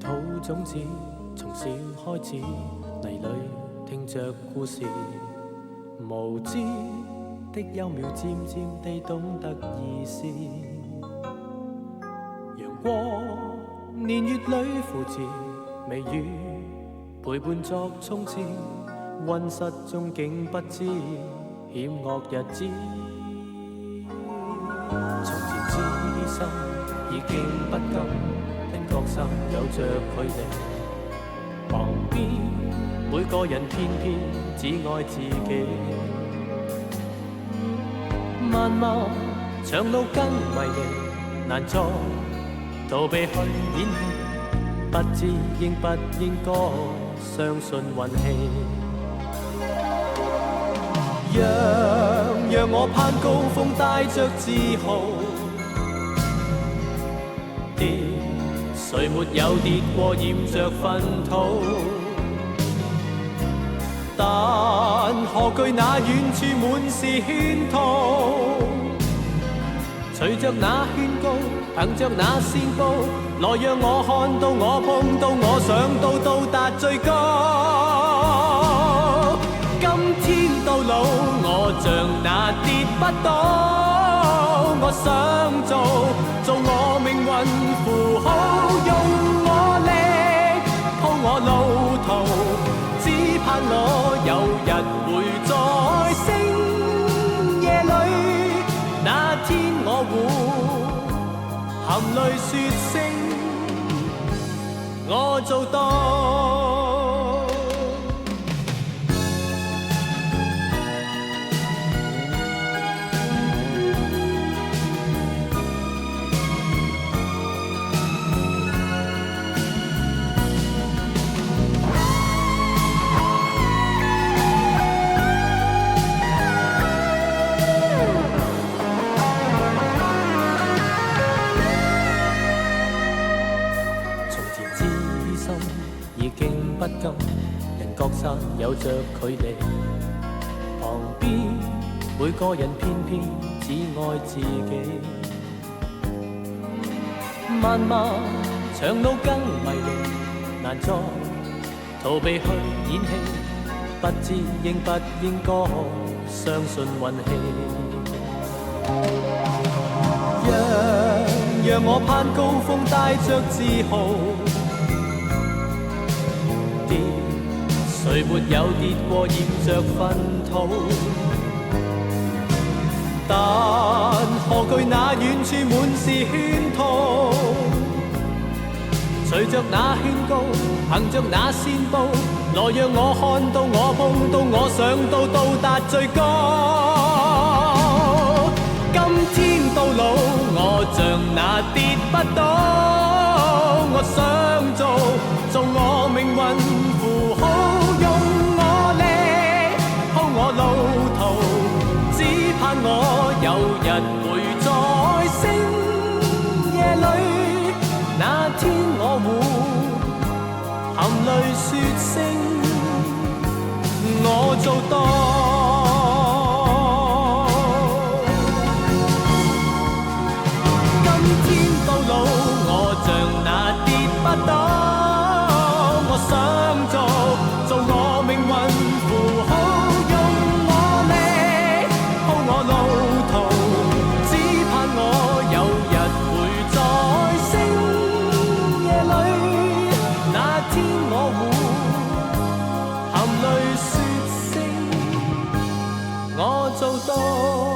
土種子，從小開始，泥裏聽着故事，無知的幼苗漸漸地懂得意思。陽光年月裏扶持，微雨陪伴作衝刺，溫室中竟不知險惡日子。從前知心已經不甘，因各散有着距離。旁邊每個人偏偏只愛自己。漫漫長路更迷離，難再逃避去演戲，不知應不應該相信運氣。讓我攀高峰，帶着自豪，跌誰沒有跌過，染着糞土，但何懼那遠處滿是圈套，隨着那勸告，憑着那線報，來讓我看到，我碰到，我想到，到達最高。今天到老，我像那跌不倒，我想做我命運符號，用我力鋪我路途，只盼我有日會在星夜裏，那天我會含淚說聲我做到。人各散有着距離，旁邊每個人偏偏只愛自己。漫漫長路更迷離，難再逃避去演戲，不知應不應該相信運氣。讓我攀高峰，帶着自豪，誰沒有跌過，染着糞土，但何懼那遠處滿是圈套，隨着那勸告，憑着那線報，來讓我看到，我碰到，我想到，到達最高。今天到老，我像那跌不倒，我想做我命運符號，路途，只盼我有日會在星夜裏，那天我會含淚說聲我做到。今天到老，我像那跌不倒，我想做我命運符號，我做到。